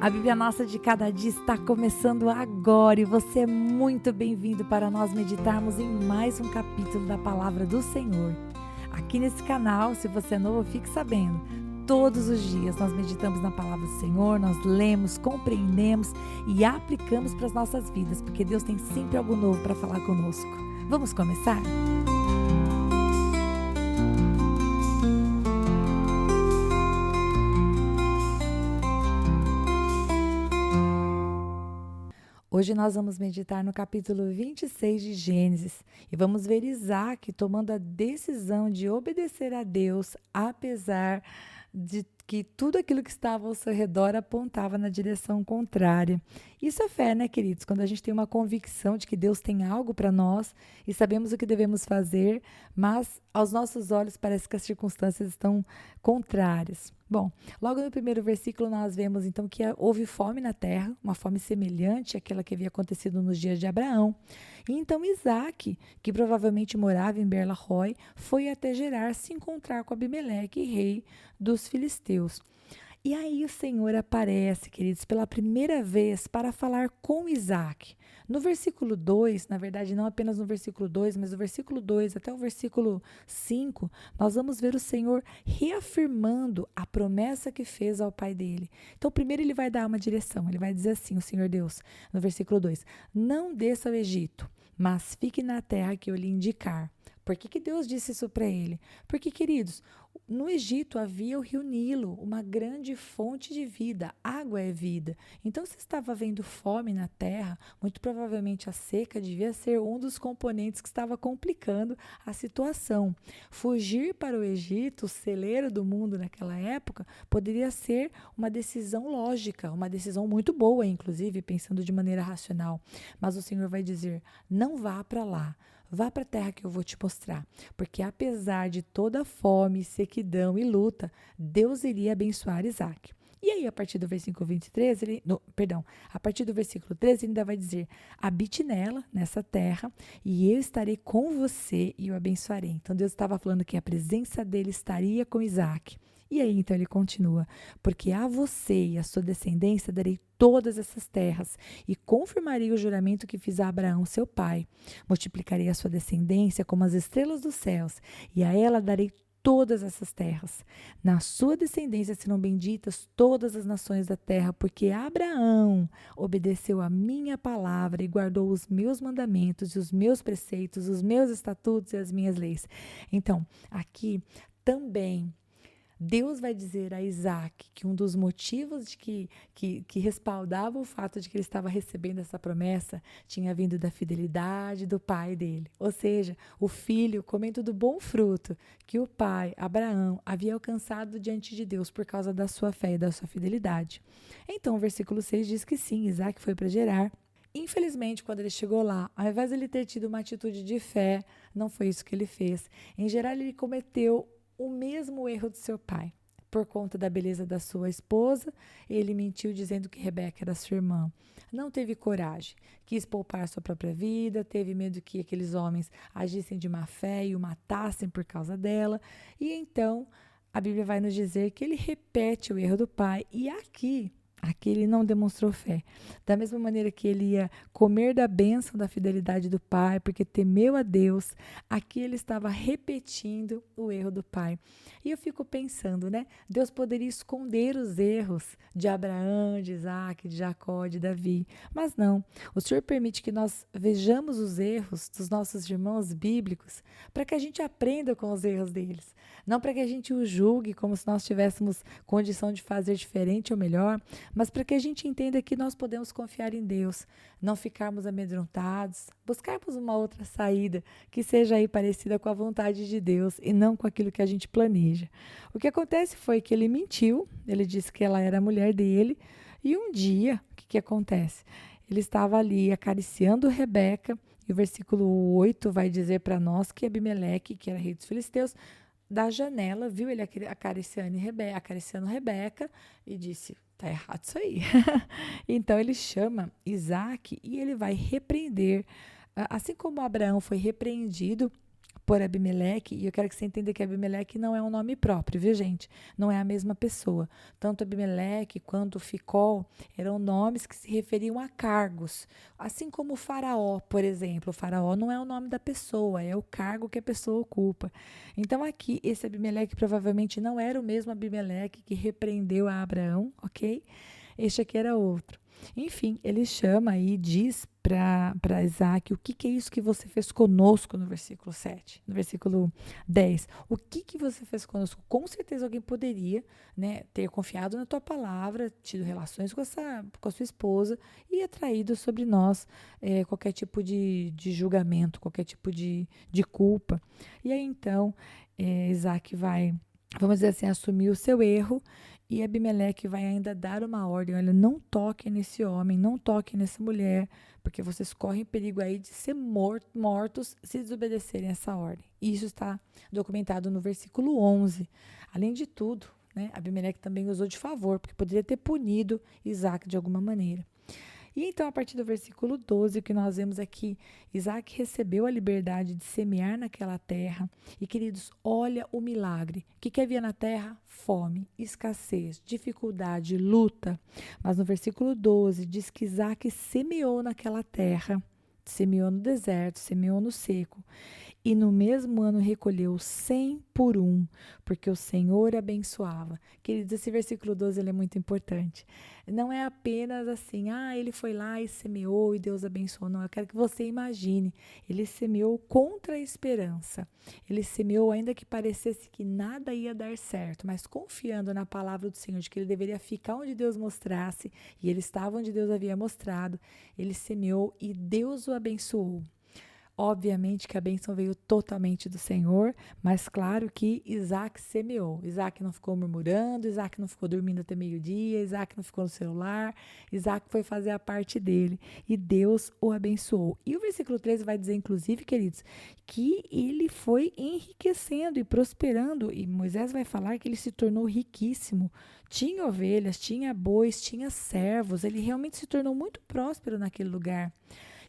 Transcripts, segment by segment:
A Bíblia Nossa de Cada Dia está começando agora e você é muito bem-vindo para nós meditarmos em mais um capítulo da Palavra do Senhor. Aqui nesse canal, se você é novo, fique sabendo, todos os dias nós meditamos na Palavra do Senhor, nós lemos, compreendemos e aplicamos para as nossas vidas, porque Deus tem sempre algo novo para falar conosco. Vamos começar? Hoje nós vamos meditar no capítulo 26 de Gênesis e vamos ver Isaac tomando a decisão de obedecer a Deus, apesar de que tudo aquilo que estava ao seu redor apontava na direção contrária. Isso é fé, né, queridos? Quando a gente tem uma convicção de que Deus tem algo para nós e sabemos o que devemos fazer, mas aos nossos olhos parece que as circunstâncias estão contrárias. Bom, logo no primeiro versículo nós vemos então que houve fome na terra, uma fome semelhante àquela que havia acontecido nos dias de Abraão. E então Isaac, que provavelmente morava em Beer-lahai, foi até Gerar se encontrar com Abimeleque, rei dos filisteus. E aí o Senhor aparece, queridos, pela primeira vez para falar com Isaac. No versículo 2, na verdade não apenas no versículo 2, mas do versículo 2 até o versículo 5, nós vamos ver o Senhor reafirmando a promessa que fez ao pai dele. Então primeiro ele vai dar uma direção, ele vai dizer assim, o Senhor Deus, no versículo 2, não desça ao Egito, mas fique na terra que eu lhe indicar. Por que Deus disse isso para ele? Porque, queridos, no Egito havia o rio Nilo, uma grande fonte de vida, água é vida. Então, se estava havendo fome na terra, muito provavelmente a seca devia ser um dos componentes que estava complicando a situação. Fugir para o Egito, o celeiro do mundo naquela época, poderia ser uma decisão lógica, uma decisão muito boa, inclusive, pensando de maneira racional. Mas o Senhor vai dizer, não vá para lá. Vá para a terra que eu vou te mostrar, porque apesar de toda a fome, sequidão e luta, Deus iria abençoar Isaac. E aí, a partir do versículo 23, a partir do versículo 13, ele ainda vai dizer, habite nela, nessa terra, e eu estarei com você e o abençoarei. Então, Deus estava falando que a presença dele estaria com Isaac. E aí, então, ele continua, porque a você e a sua descendência darei todas essas terras e confirmarei o juramento que fiz a Abraão, seu pai. Multiplicarei a sua descendência como as estrelas dos céus e a ela darei todas essas terras. Na sua descendência serão benditas todas as nações da terra, porque Abraão obedeceu a minha palavra e guardou os meus mandamentos e os meus preceitos, os meus estatutos e as minhas leis. Então, aqui também Deus vai dizer a Isaac que um dos motivos de que respaldava o fato de que ele estava recebendo essa promessa tinha vindo da fidelidade do pai dele. Ou seja, o filho comendo do bom fruto que o pai, Abraão, havia alcançado diante de Deus por causa da sua fé e da sua fidelidade. Então, o versículo 6 diz que sim, Isaac foi para Gerar. Infelizmente, quando ele chegou lá, ao invés de ele ter tido uma atitude de fé, não foi isso que ele fez. Em Gerar, ele cometeu o mesmo erro do seu pai. Por conta da beleza da sua esposa, ele mentiu dizendo que Rebeca era sua irmã. Não teve coragem, quis poupar sua própria vida, teve medo que aqueles homens agissem de má fé e o matassem por causa dela. E então, a Bíblia vai nos dizer que ele repete o erro do pai. E aqui ele não demonstrou fé. Da mesma maneira que ele ia comer da bênção da fidelidade do pai, porque temeu a Deus, aqui ele estava repetindo o erro do pai. E eu fico pensando, né? Deus poderia esconder os erros de Abraão, de Isaac, de Jacó, de Davi. Mas não. O Senhor permite que nós vejamos os erros dos nossos irmãos bíblicos para que a gente aprenda com os erros deles. Não para que a gente os julgue como se nós tivéssemos condição de fazer diferente ou melhor, mas para que a gente entenda que nós podemos confiar em Deus, não ficarmos amedrontados, buscarmos uma outra saída que seja aí parecida com a vontade de Deus e não com aquilo que a gente planeja. O que acontece foi que ele mentiu, ele disse que ela era a mulher dele, e um dia, o que acontece? Ele estava ali acariciando Rebeca, e o versículo 8 vai dizer para nós que Abimeleque, que era rei dos filisteus, da janela, viu ele acariciando Rebeca e disse, tá errado isso aí. Então ele chama Isaac e ele vai repreender, assim como Abraão foi repreendido por Abimeleque, e eu quero que você entenda que Abimeleque não é um nome próprio, viu, gente? Não é a mesma pessoa. Tanto Abimeleque quanto Ficol eram nomes que se referiam a cargos, assim como o Faraó, por exemplo. O Faraó não é o nome da pessoa, é o cargo que a pessoa ocupa. Então, aqui, esse Abimeleque provavelmente não era o mesmo Abimeleque que repreendeu a Abraão, ok? Este aqui era outro. Enfim, ele chama e diz para Isaac o que é isso que você fez conosco no versículo 7, no versículo 10. O que você fez conosco? Com certeza alguém poderia, né, ter confiado na tua palavra, tido relações com a sua esposa e atraído sobre nós qualquer tipo de julgamento, qualquer tipo de culpa. E aí então Isaac vai, vamos dizer assim, assumir o seu erro. E Abimeleque vai ainda dar uma ordem: olha, não toque nesse homem, não toque nessa mulher, porque vocês correm perigo aí de ser mortos se desobedecerem essa ordem. Isso está documentado no versículo 11. Além de tudo, né, Abimeleque também usou de favor, porque poderia ter punido Isaac de alguma maneira. E então, a partir do versículo 12, o que nós vemos aqui, Isaac recebeu a liberdade de semear naquela terra. E, queridos, olha o milagre. O que havia na terra? Fome, escassez, dificuldade, luta. Mas no versículo 12, diz que Isaac semeou naquela terra, semeou no deserto, semeou no seco. E no mesmo ano recolheu 100 por um, porque o Senhor abençoava. Queridos, esse versículo 12 ele é muito importante. Não é apenas assim, ele foi lá e semeou e Deus abençoou. Não, eu quero que você imagine. Ele semeou contra a esperança. Ele semeou ainda que parecesse que nada ia dar certo, mas confiando na palavra do Senhor, de que ele deveria ficar onde Deus mostrasse, e ele estava onde Deus havia mostrado. Ele semeou e Deus o abençoou. Obviamente que a bênção veio totalmente do Senhor, mas claro que Isaac semeou. Isaac não ficou murmurando, Isaac não ficou dormindo até meio-dia, Isaac não ficou no celular, Isaac foi fazer a parte dele e Deus o abençoou. E o versículo 13 vai dizer, inclusive, queridos, que ele foi enriquecendo e prosperando, e Moisés vai falar que ele se tornou riquíssimo. Tinha ovelhas, tinha bois, tinha servos, ele realmente se tornou muito próspero naquele lugar.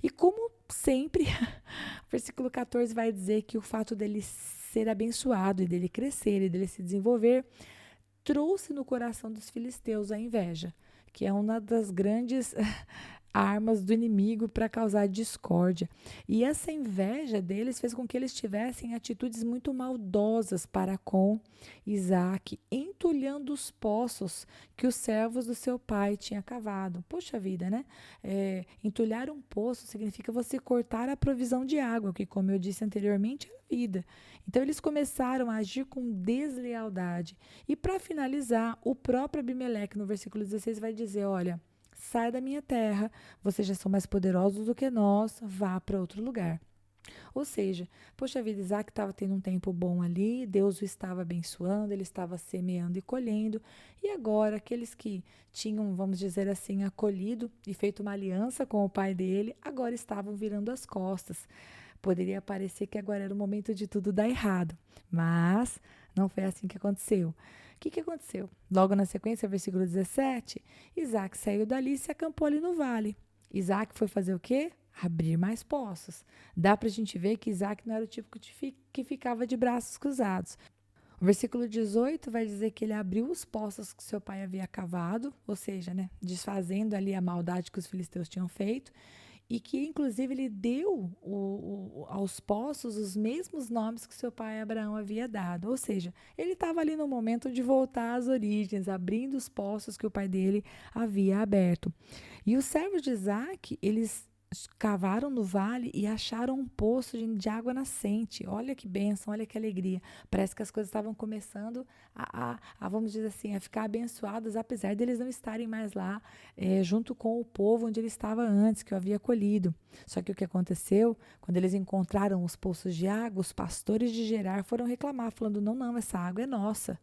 E como sempre, o versículo 14 vai dizer que o fato dele ser abençoado e dele crescer e dele se desenvolver trouxe no coração dos filisteus a inveja, que é uma das grandes armas do inimigo para causar discórdia. E essa inveja deles fez com que eles tivessem atitudes muito maldosas para com Isaac, entulhando os poços que os servos do seu pai tinham cavado. Puxa vida, né? Entulhar um poço significa você cortar a provisão de água, que, como eu disse anteriormente, é a vida. Então, eles começaram a agir com deslealdade. E, para finalizar, o próprio Abimeleque, no versículo 16, vai dizer, olha, sai da minha terra, vocês já são mais poderosos do que nós, vá para outro lugar. Ou seja, poxa vida, Isaac estava tendo um tempo bom ali, Deus o estava abençoando, ele estava semeando e colhendo, e agora aqueles que tinham, vamos dizer assim, acolhido e feito uma aliança com o pai dele, agora estavam virando as costas. Poderia parecer que agora era o momento de tudo dar errado, mas não foi assim que aconteceu. O que aconteceu? Logo na sequência, versículo 17, Isaac saiu dali e se acampou ali no vale. Isaac foi fazer o quê? Abrir mais poços. Dá para a gente ver que Isaac não era o tipo que ficava de braços cruzados. O versículo 18 vai dizer que ele abriu os poços que seu pai havia cavado, ou seja, né, desfazendo ali a maldade que os filisteus tinham feito, e que, inclusive, ele deu aos poços os mesmos nomes que seu pai Abraão havia dado. Ou seja, ele estava ali no momento de voltar às origens, abrindo os poços que o pai dele havia aberto. E os servos de Isaac, eles cavaram no vale e acharam um poço de água nascente. Olha que bênção, olha que alegria. Parece que as coisas estavam começando vamos dizer assim, a ficar abençoadas, apesar deles não estarem mais lá junto com o povo onde ele estava antes, que eu havia colhido. Só que o que aconteceu, quando eles encontraram os poços de água, os pastores de Gerar foram reclamar, falando, não, essa água é nossa.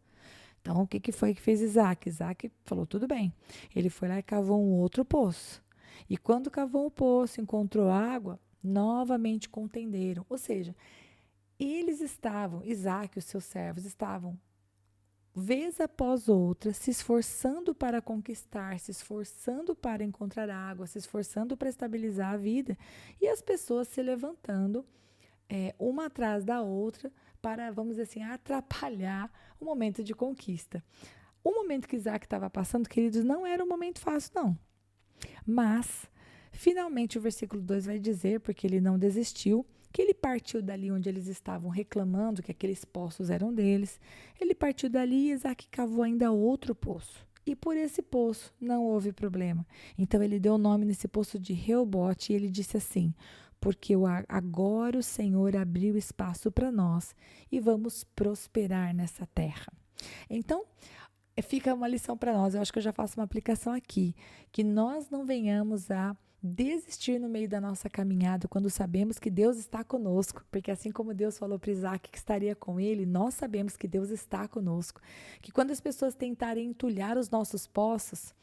Então, o que foi que fez Isaac? Isaac falou, tudo bem. Ele foi lá e cavou um outro poço. E quando cavou o poço, encontrou água, novamente contenderam. Ou seja, eles estavam, Isaac e os seus servos estavam, vez após outra, se esforçando para conquistar, se esforçando para encontrar água, se esforçando para estabilizar a vida, e as pessoas se levantando uma atrás da outra para, vamos dizer assim, atrapalhar o momento de conquista. O momento que Isaac estava passando, queridos, não era um momento fácil, não. Mas, finalmente, o versículo 2 vai dizer, porque ele não desistiu, que ele partiu dali onde eles estavam reclamando que aqueles poços eram deles. Ele partiu dali e Isaac cavou ainda outro poço. E por esse poço não houve problema. Então ele deu o nome nesse poço de Reobote e ele disse assim: porque agora o Senhor abriu espaço para nós e vamos prosperar nessa terra. Então, fica uma lição para nós. Eu acho que eu já faço uma aplicação aqui, que nós não venhamos a desistir no meio da nossa caminhada quando sabemos que Deus está conosco, porque assim como Deus falou para Isaac que estaria com ele, nós sabemos que Deus está conosco, que quando as pessoas tentarem entulhar os nossos poços,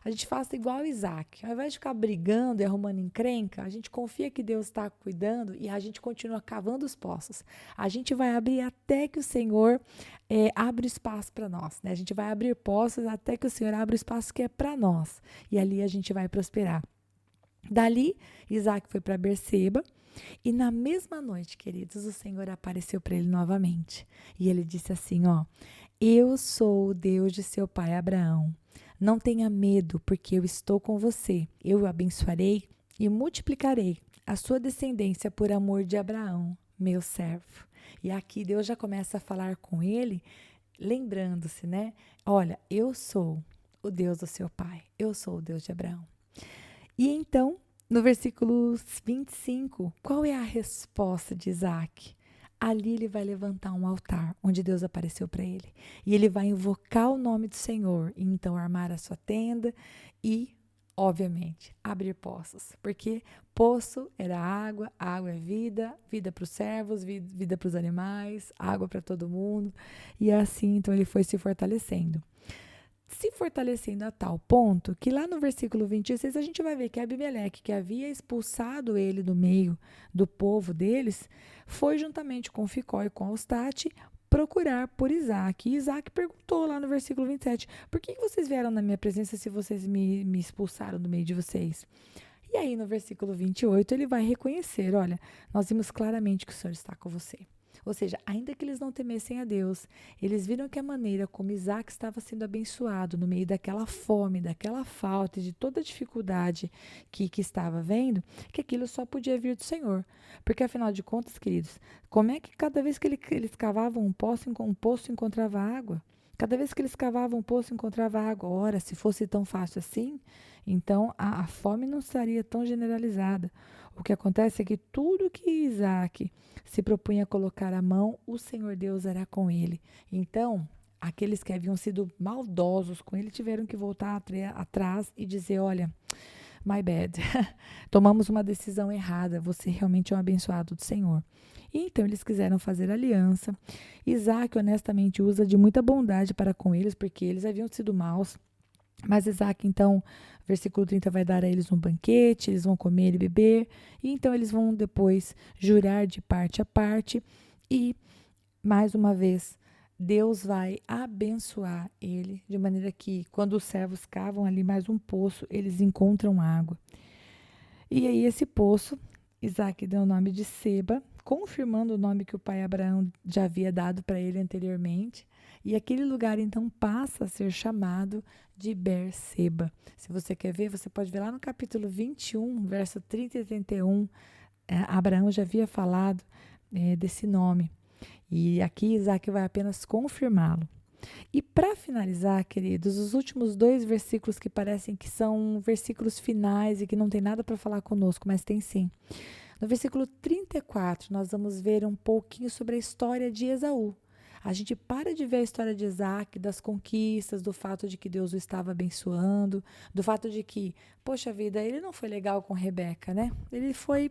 a gente faça igual Isaac, ao invés de ficar brigando e arrumando encrenca, a gente confia que Deus está cuidando e a gente continua cavando os poços. A gente vai abrir até que o Senhor abra espaço para nós, né? A gente vai abrir poços até que o Senhor abra o espaço que é para nós e ali a gente vai prosperar. Dali, Isaac foi para Berseba e na mesma noite, queridos, o Senhor apareceu para ele novamente. E ele disse assim, ó: eu sou o Deus de seu pai Abraão. Não tenha medo, porque eu estou com você. Eu o abençoarei e multiplicarei a sua descendência por amor de Abraão, meu servo. E aqui Deus já começa a falar com ele, lembrando-se, né? Olha, eu sou o Deus do seu pai. Eu sou o Deus de Abraão. E então, no versículo 25, qual é a resposta de Isaac? Ali ele vai levantar um altar, onde Deus apareceu para ele. E ele vai invocar o nome do Senhor, e então armar a sua tenda e, obviamente, abrir poços. Porque poço era água, água é vida, vida para os servos, vida para os animais, água para todo mundo. E assim, então, ele foi se fortalecendo. Se fortalecendo a tal ponto que lá no versículo 26 a gente vai ver que Abimeleque, que havia expulsado ele do meio do povo deles, foi juntamente com Ficó e com Eustate procurar por Isaac. E Isaac perguntou lá no versículo 27, por que vocês vieram na minha presença se vocês me expulsaram do meio de vocês? E aí no versículo 28 ele vai reconhecer, olha, nós vimos claramente que o Senhor está com você. Ou seja, ainda que eles não temessem a Deus, eles viram que a maneira como Isaac estava sendo abençoado no meio daquela fome, daquela falta e de toda a dificuldade que estava vendo, que aquilo só podia vir do Senhor. Porque afinal de contas, queridos, como é que cada vez que eles cavavam um poço encontrava água? Cada vez que eles cavavam um poço encontrava água. Ora, se fosse tão fácil assim, então a fome não estaria tão generalizada. O que acontece é que tudo que Isaac se propunha a colocar a mão, o Senhor Deus era com ele. Então, aqueles que haviam sido maldosos com ele tiveram que voltar atrás e dizer, olha, my bad, tomamos uma decisão errada, você realmente é um abençoado do Senhor. E então eles quiseram fazer aliança. Isaac honestamente usa de muita bondade para com eles, porque eles haviam sido maus. Mas Isaac, então, versículo 30, vai dar a eles um banquete, eles vão comer e beber, e então eles vão depois jurar de parte a parte, e, mais uma vez, Deus vai abençoar ele, de maneira que, quando os servos cavam ali mais um poço, eles encontram água. E aí, esse poço, Isaac deu o nome de Seba, confirmando o nome que o pai Abraão já havia dado para ele anteriormente. E aquele lugar, então, passa a ser chamado de Berseba. Se você quer ver, você pode ver lá no capítulo 21, verso 30 e 31. Abraão já havia falado desse nome. E aqui Isaac vai apenas confirmá-lo. E para finalizar, queridos, os últimos 2 versículos que parecem que são versículos finais e que não tem nada para falar conosco, mas tem sim. No versículo 34, nós vamos ver um pouquinho sobre a história de Esaú. A gente para de ver a história de Isaac, das conquistas, do fato de que Deus o estava abençoando, do fato de que, poxa vida, ele não foi legal com Rebeca, né? Ele foi,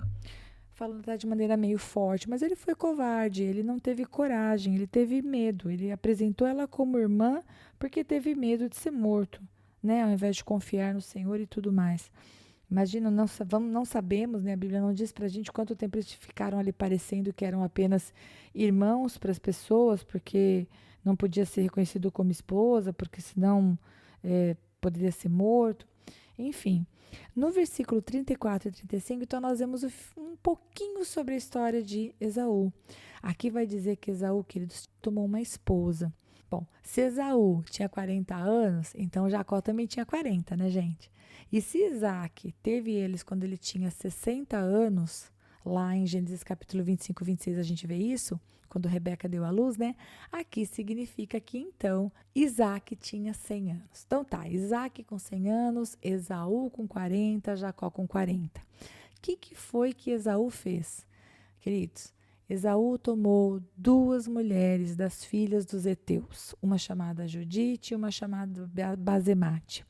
falando até de maneira meio forte, mas ele foi covarde, ele não teve coragem, ele teve medo. Ele apresentou ela como irmã porque teve medo de ser morto, né? Ao invés de confiar no Senhor e tudo mais. Imagina, não sabemos, né? A Bíblia não diz para a gente quanto tempo eles ficaram ali parecendo que eram apenas irmãos para as pessoas, porque não podia ser reconhecido como esposa, porque senão poderia ser morto. Enfim, no versículo 34 e 35, então nós vemos um pouquinho sobre a história de Esaú. Aqui vai dizer que Esaú, queridos, tomou uma esposa. Bom, se Esaú tinha 40 anos, então Jacó também tinha 40, né, gente? E se Isaac teve eles quando ele tinha 60 anos, lá em Gênesis capítulo 25, 26, a gente vê isso, quando Rebeca deu à luz, né? Aqui significa que, então, Isaac tinha 100 anos. Então tá, Isaac com 100 anos, Esaú com 40, Jacó com 40. O que foi que Esaú fez? Queridos, Esaú tomou 2 mulheres das filhas dos heteus, uma chamada Judite e uma chamada Basemate.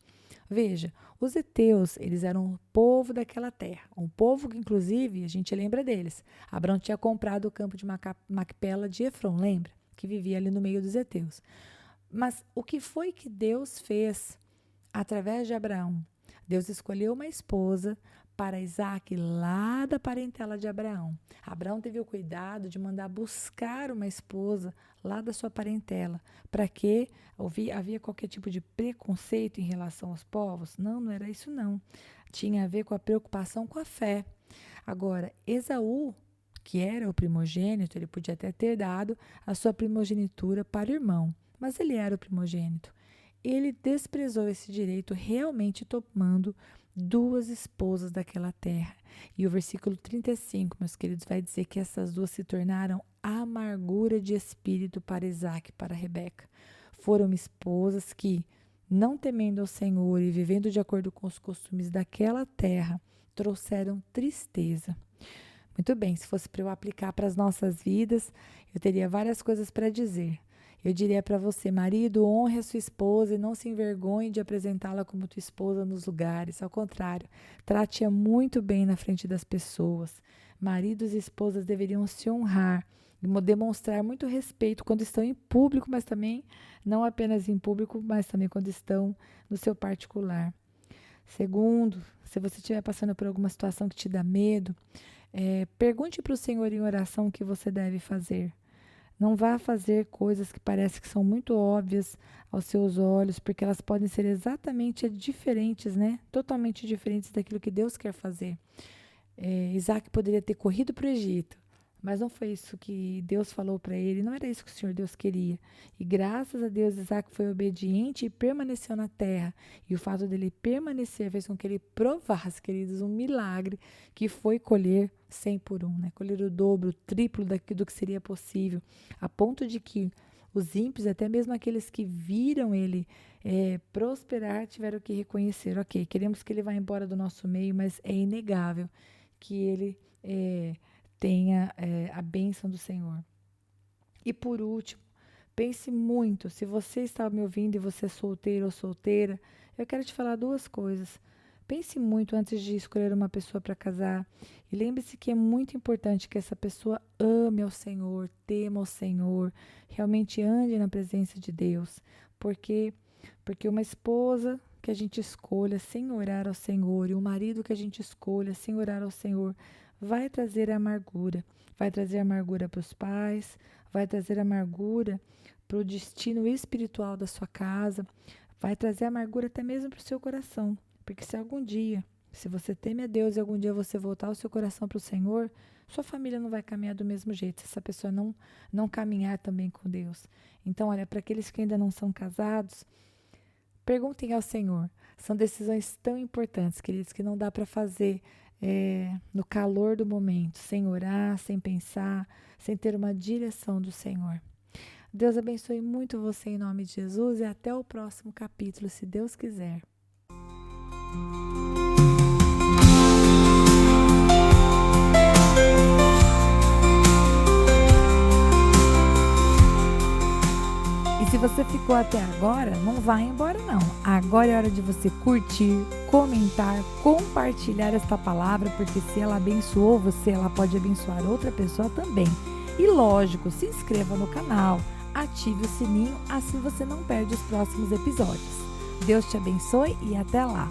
Veja, os heteus, eles eram o povo daquela terra, um povo que, inclusive, a gente lembra deles. Abraão tinha comprado o campo de Macpela de Efron, lembra? Que vivia ali no meio dos heteus. Mas o que foi que Deus fez através de Abraão? Deus escolheu uma esposa para Isaac lá da parentela de Abraão. Abraão teve o cuidado de mandar buscar uma esposa lá da sua parentela. Para quê? Havia qualquer tipo de preconceito em relação aos povos? Não era isso não. Tinha a ver com a preocupação com a fé. Agora, Esaú, que era o primogênito, ele podia até ter dado a sua primogenitura para o irmão, mas ele era o primogênito. Ele desprezou esse direito, realmente tomando 2 esposas daquela terra. E o versículo 35, meus queridos, vai dizer que essas 2 se tornaram amargura de espírito para Isaac e para Rebeca. Foram esposas que, não temendo ao Senhor e vivendo de acordo com os costumes daquela terra, trouxeram tristeza. Muito bem, se fosse para eu aplicar para as nossas vidas, eu teria várias coisas para dizer. Eu diria para você, marido, honre a sua esposa e não se envergonhe de apresentá-la como tua esposa nos lugares. Ao contrário, trate-a muito bem na frente das pessoas. Maridos e esposas deveriam se honrar e demonstrar muito respeito quando estão em público, mas também, não apenas em público, mas também quando estão no seu particular. Segundo, se você estiver passando por alguma situação que te dá medo, pergunte para o Senhor em oração o que você deve fazer. Não vá fazer coisas que parecem que são muito óbvias aos seus olhos, porque elas podem ser exatamente diferentes, né? Totalmente diferentes daquilo que Deus quer fazer. Isaac poderia ter corrido para o Egito, mas não foi isso que Deus falou para ele, não era isso que o Senhor Deus queria. E graças a Deus, Isaac foi obediente e permaneceu na terra. E o fato dele permanecer fez com que ele provasse, queridos, um milagre que foi colher 100 por 1, né? Colher o dobro, o triplo do que seria possível, a ponto de que os ímpios, até mesmo aqueles que viram ele prosperar, tiveram que reconhecer, ok, queremos que ele vá embora do nosso meio, mas é inegável que ele tenha a bênção do Senhor. E por último, pense muito, se você está me ouvindo e você é solteiro ou solteira, eu quero te falar 2 coisas. Pense muito antes de escolher uma pessoa para casar e lembre-se que é muito importante que essa pessoa ame ao Senhor, tema ao Senhor, realmente ande na presença de Deus. Porque uma esposa que a gente escolha sem orar ao Senhor e um marido que a gente escolha sem orar ao Senhor vai trazer amargura. Vai trazer amargura para os pais, vai trazer amargura para o destino espiritual da sua casa, vai trazer amargura até mesmo para o seu coração. Porque se algum dia, se você teme a Deus e algum dia você voltar o seu coração para o Senhor, sua família não vai caminhar do mesmo jeito, se essa pessoa não caminhar também com Deus. Então, olha, para aqueles que ainda não são casados, perguntem ao Senhor. São decisões tão importantes, queridos, que não dá para fazer no calor do momento, sem orar, sem pensar, sem ter uma direção do Senhor. Deus abençoe muito você em nome de Jesus e até o próximo capítulo, se Deus quiser. E se você ficou até agora, não vai embora não. Agora é hora de você curtir, comentar, compartilhar esta palavra, porque se ela abençoou você, ela pode abençoar outra pessoa também. E lógico, se inscreva no canal, ative o sininho, assim você não perde os próximos episódios. Deus te abençoe e até lá!